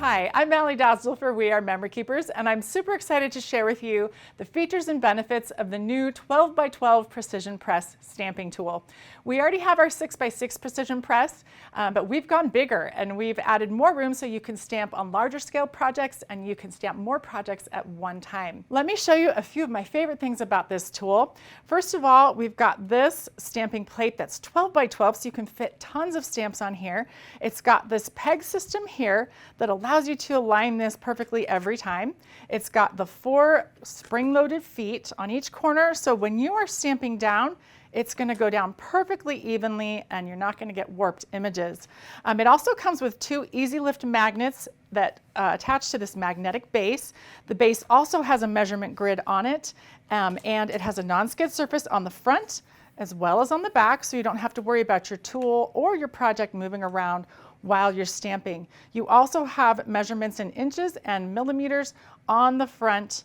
Hi, I'm Aly Dosdall for We Are Memory Keepers, and I'm super excited to share with you the features and benefits of the new 12x12 Precision Press stamping tool. We already have our 6x6 Precision Press, but we've gone bigger and we've added more room so you can stamp on larger scale projects and you can stamp more projects at one time. Let me show you a few of my favorite things about this tool. First of all, we've got this stamping plate that's 12x12, so you can fit tons of stamps on here. It's got this peg system here that allows you to align this perfectly every time. It's got the 4 spring-loaded feet on each corner, so when you are stamping down, it's going to go down perfectly evenly and you're not going to get warped images. It also comes with 2 easy lift magnets that attach to this magnetic base. The base also has a measurement grid on it, and it has a non-skid surface on the front as well as on the back, so you don't have to worry about your tool or your project moving around while you're stamping. You also have measurements in inches and millimeters on the front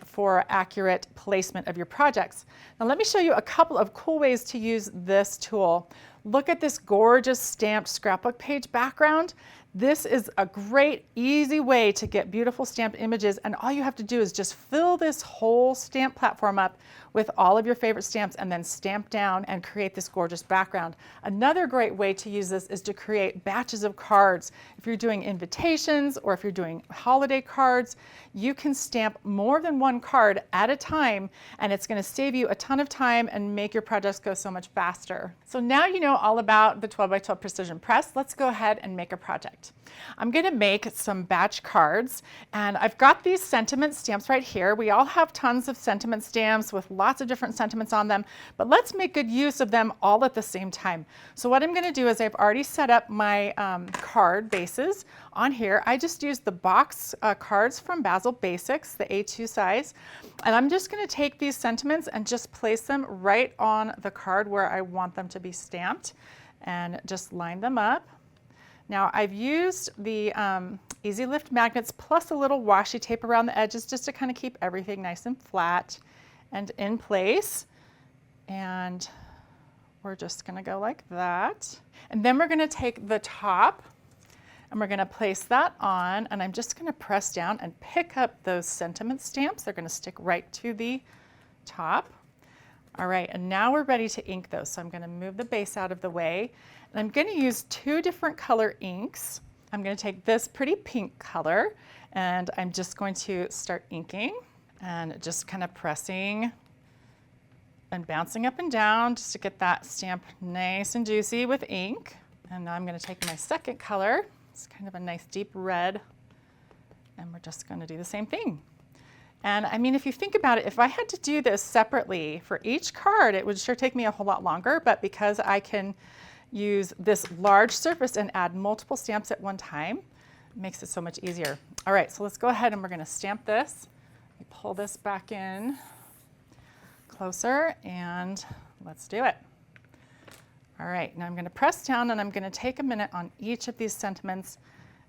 for accurate placement of your projects. Now let me show you a couple of cool ways to use this tool. Look at this gorgeous stamped scrapbook page background. This is a great, easy way to get beautiful stamped images, and all you have to do is just fill this whole stamp platform up with all of your favorite stamps and then stamp down and create this gorgeous background. Another great way to use this is to create batches of cards. If you're doing invitations or if you're doing holiday cards, you can stamp more than one card at a time, and it's going to save you a ton of time and make your projects go so much faster. So now you know all about the 12x12 Precision Press. Let's go ahead and make a project. I'm going to make some batch cards, and I've got these sentiment stamps right here. We all have tons of sentiment stamps with lots of different sentiments on them, but let's make good use of them all at the same time. So what I'm going to do is I've already set up my card bases on here. I just used the box cards from Basil Basics, the A2 size, and I'm just going to take these sentiments and just place them right on the card where I want them to be stamped and just line them up. Now I've used the Easy Lift magnets plus a little washi tape around the edges just to kind of keep everything nice and flat and in place. And we're just going to go like that. And then we're going to take the top and we're going to place that on, and I'm just going to press down and pick up those sentiment stamps. They're going to stick right to the top. All right, and now we're ready to ink those. So I'm going to move the base out of the way. And I'm going to use 2 different color inks. I'm going to take this pretty pink color, and I'm just going to start inking and just kind of pressing and bouncing up and down just to get that stamp nice and juicy with ink. And now I'm going to take my second color. It's kind of a nice deep red, and we're just going to do the same thing. And I mean, if you think about it, if I had to do this separately for each card, it would sure take me a whole lot longer, but because I can use this large surface and add multiple stamps at one time, it makes it so much easier. All right, so let's go ahead and we're going to stamp this. Pull this back in closer and let's do it. All right, now I'm going to press down and I'm going to take a minute on each of these sentiments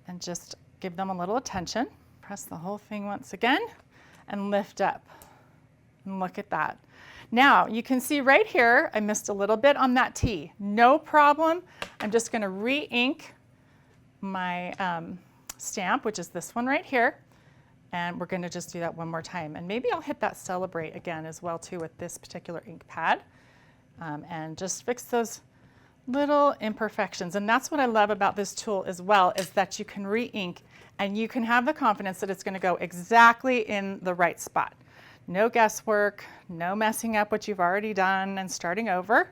and just give them a little attention. Press the whole thing once again and lift up. And look at that. Now you can see right here, I missed a little bit on that T. No problem. I'm just going to re-ink my stamp, which is this one right here. And we're going to just do that one more time. And maybe I'll hit that celebrate again as well too with this particular ink pad. And just fix those little imperfections. And that's what I love about this tool as well, is that you can re-ink and you can have the confidence that it's going to go exactly in the right spot. No guesswork, no messing up what you've already done and starting over.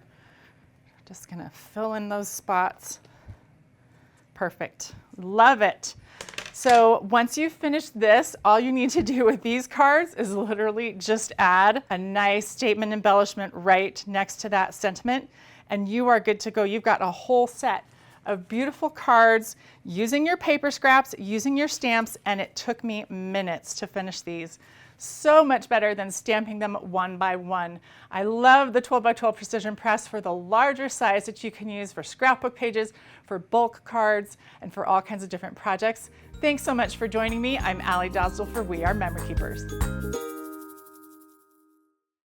Just going to fill in those spots. Perfect. Love it. So once you've finished this, all you need to do with these cards is literally just add a nice statement embellishment right next to that sentiment, and you are good to go. You've got a whole set of beautiful cards using your paper scraps, using your stamps, and it took me minutes to finish these. So much better than stamping them one by one. I love the 12x12 Precision Press for the larger size that you can use for scrapbook pages, for bulk cards, and for all kinds of different projects. Thanks so much for joining me. I'm Aly Dosdall for We Are Memory Keepers.